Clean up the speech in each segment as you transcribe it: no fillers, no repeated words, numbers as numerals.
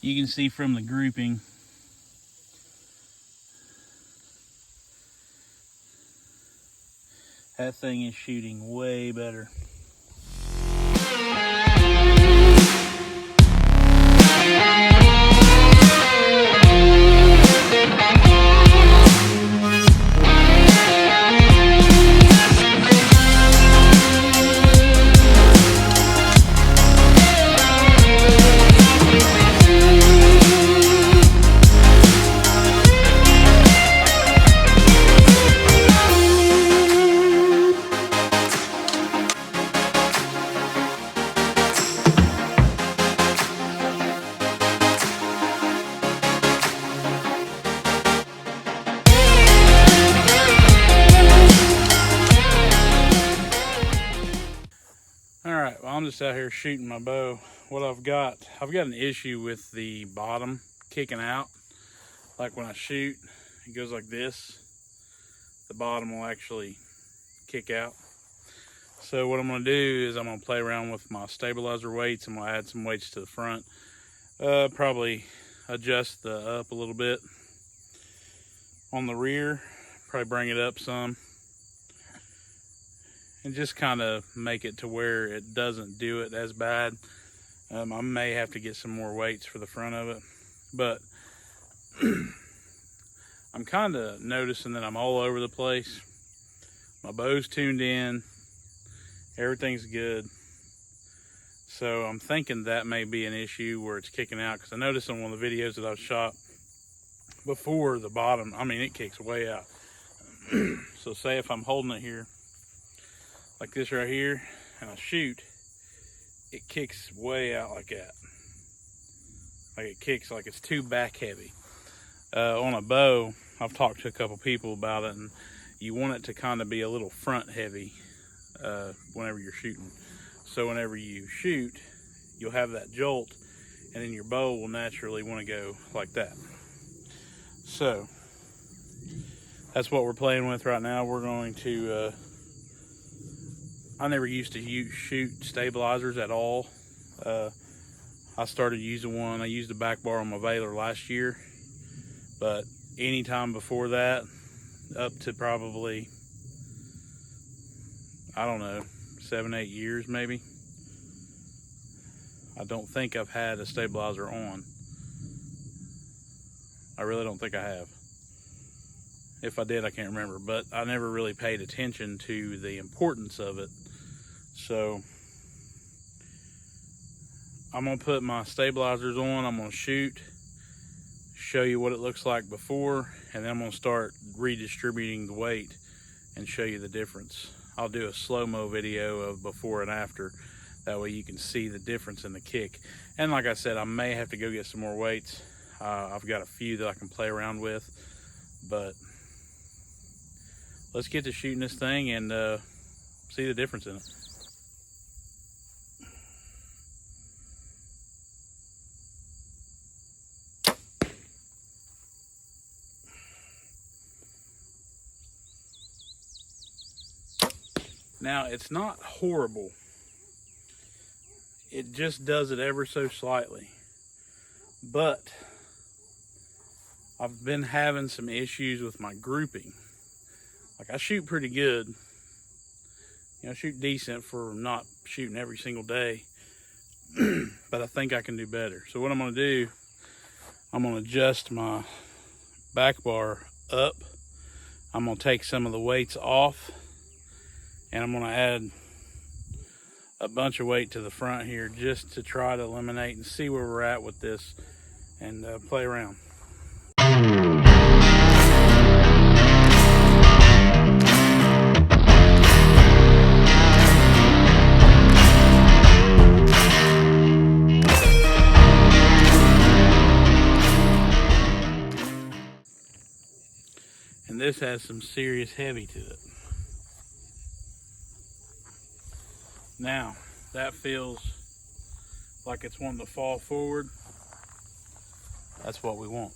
You can see from the grouping that thing is shooting way better. Alright, well, I'm just out here shooting my bow. What I've got an issue with the bottom kicking out. Like when I shoot, it goes like this. The bottom will actually kick out. So what I'm going to do is I'm going to play around with my stabilizer weights. I'm going to add some weights to the front. Probably adjust the up a little bit. On the rear, probably bring it up some. And just kind of make it to where it doesn't do it as bad. I may have to get some more weights for the front of it. But I'm kind of noticing that I'm all over the place. My bow's tuned in. Everything's good. So I'm thinking that may be an issue where it's kicking out, because I noticed on one of the videos that I've shot before, the bottom, I mean, it kicks way out. So say if I'm holding it here, like this right here, and I shoot, it kicks way out like that. Like it kicks like it's too back heavy. On a bow, I've talked to a couple people about it, and you want it to kind of be a little front heavy whenever you're shooting. So whenever you shoot, you'll have that jolt, and then your bow will naturally want to go like that. So that's what we're playing with right now. We're going to I never used to shoot stabilizers at all. I started using one. I used a back bar on my Vailer last year, but anytime before that, up to probably, I don't know, 7-8 years maybe, I don't think I've had a stabilizer on. I really don't think I have. If I did, I can't remember, but I never really paid attention to the importance of it. So I'm gonna put my stabilizers on, I'm gonna shoot, show you what it looks like before, and then I'm gonna start redistributing the weight and show you the difference. I'll do a slow-mo video of before and after. That way you can see the difference in the kick. And like I said, I may have to go get some more weights. I've got a few that I can play around with, but let's get to shooting this thing and see the difference in it. Now, it's not horrible. It just does it ever so slightly. But I've been having some issues with my grouping. Like, I shoot pretty good. You know, I shoot decent for not shooting every single day. But I think I can do better. So what I'm going to do, I'm going to adjust my back bar up. I'm going to take some of the weights off. And I'm going to add a bunch of weight to the front here just to try to eliminate and see where we're at with this and play around. And this has some serious heavy to it. Now, that feels like it's wanting to fall forward. That's what we want.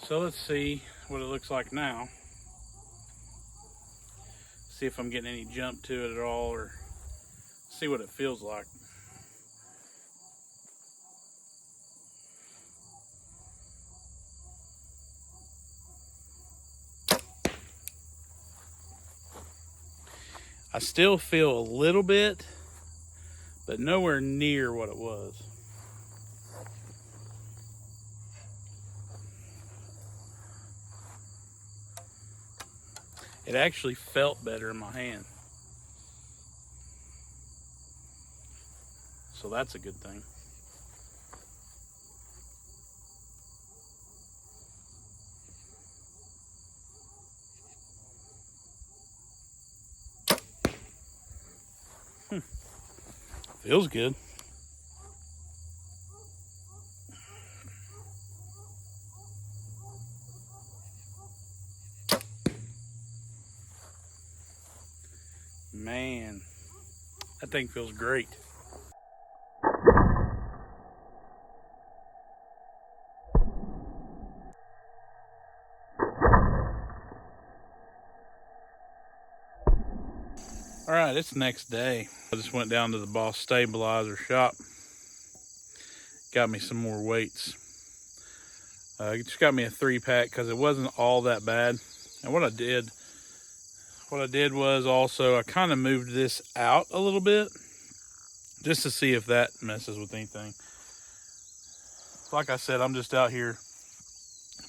So let's see what it looks like now. See if I'm getting any jump to it at all, or see what it feels like. I still feel a little bit, but nowhere near what it was. It actually felt better in my hand. So that's a good thing. Feels good. Man, that thing feels great. All right, it's next day. I just went down to the Boss Stabilizer shop. Got me some more weights. Just got me a 3-pack because it wasn't all that bad. And what I did was also I kind of moved this out a little bit just to see if that messes with anything. Like I said, I'm just out here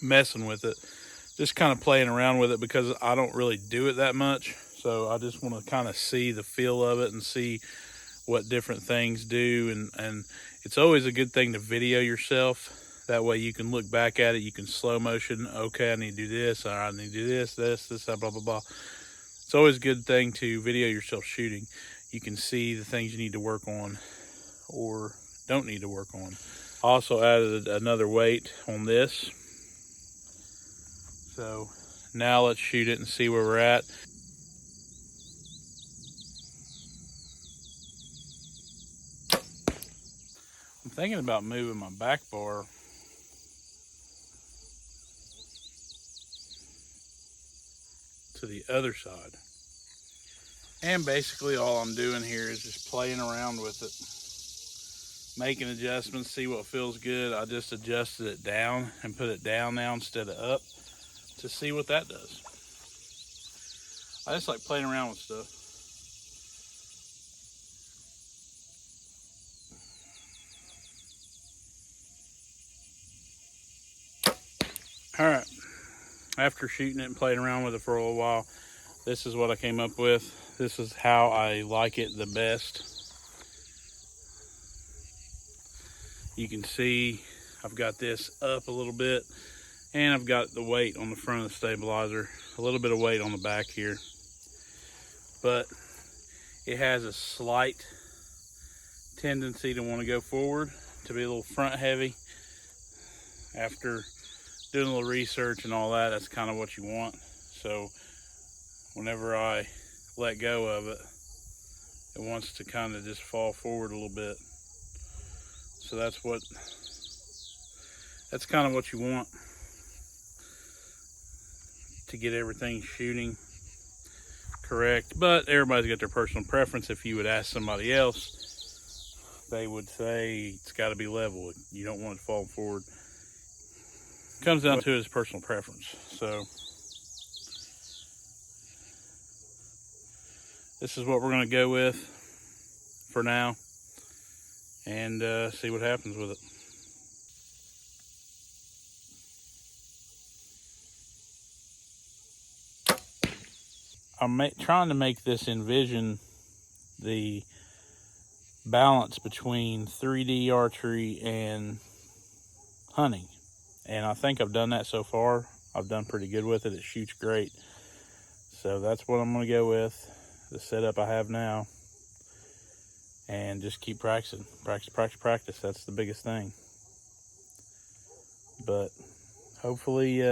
messing with it, just kind of playing around with it because I don't really do it that much. So I just want to kind of see the feel of it and see what different things do. And it's always a good thing to video yourself. That way you can look back at it. You can slow motion. Okay, I need to do this. Or I need to do this, blah, blah, blah. It's always a good thing to video yourself shooting. You can see the things you need to work on or don't need to work on. I also added another weight on this. So now let's shoot it and see where we're at. I'm thinking about moving my back bar to the other side. And basically all I'm doing here is just playing around with it, making adjustments, see what feels good. I just adjusted it down and put it down now instead of up to see what that does. I just like playing around with stuff. All right, after shooting it and playing around with it for a little while, this is what I came up with. This is how I like it the best. You can see I've got this up a little bit, and I've got the weight on the front of the stabilizer, a little bit of weight on the back here. But it has a slight tendency to want to go forward, to be a little front heavy. After doing a little research and all that, that's kind of what you want. So whenever I let go of it, it wants to kind of just fall forward a little bit. So that's kind of what you want to get everything shooting correct. But everybody's got their personal preference. If you would ask somebody else, they would say it's got to be level. You don't want it to fall forward. It comes down to his personal preference. So this is what we're going to go with for now, and see what happens with it. I'm trying to make this envision the balance between 3D archery and hunting. And I think I've done that so far. I've done pretty good with it. It shoots great. So that's what I'm going to go with, the setup I have now. And just keep practicing. Practice. That's the biggest thing. But hopefully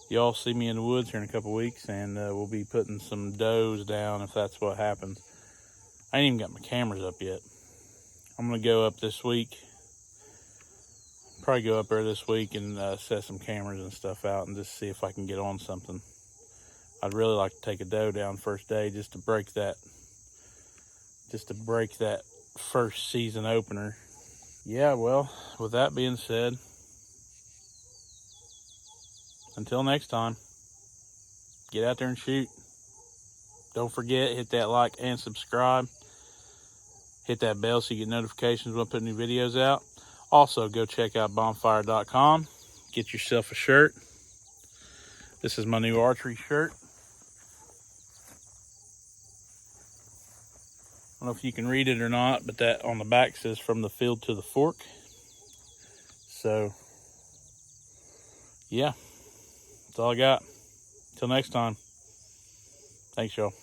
y'all see me in the woods here in a couple weeks, and we'll be putting some does down if that's what happens. I ain't even got my cameras up yet. I'm going to go up this week, probably go up there this week and set some cameras and stuff out and just see if I can get on something. I'd really like to take a doe down first day just to break that first season opener. Yeah, well, with that being said, until next time, get out there and shoot. Don't forget, hit that like and subscribe. Hit that bell so you get notifications when I put new videos out. Also, go check out bonfire.com. Get yourself a shirt. This is my new archery shirt. I don't know if you can read it or not, but that on the back says "From the Field to the Fork." So, yeah, that's all I got. Till next time. Thanks, y'all.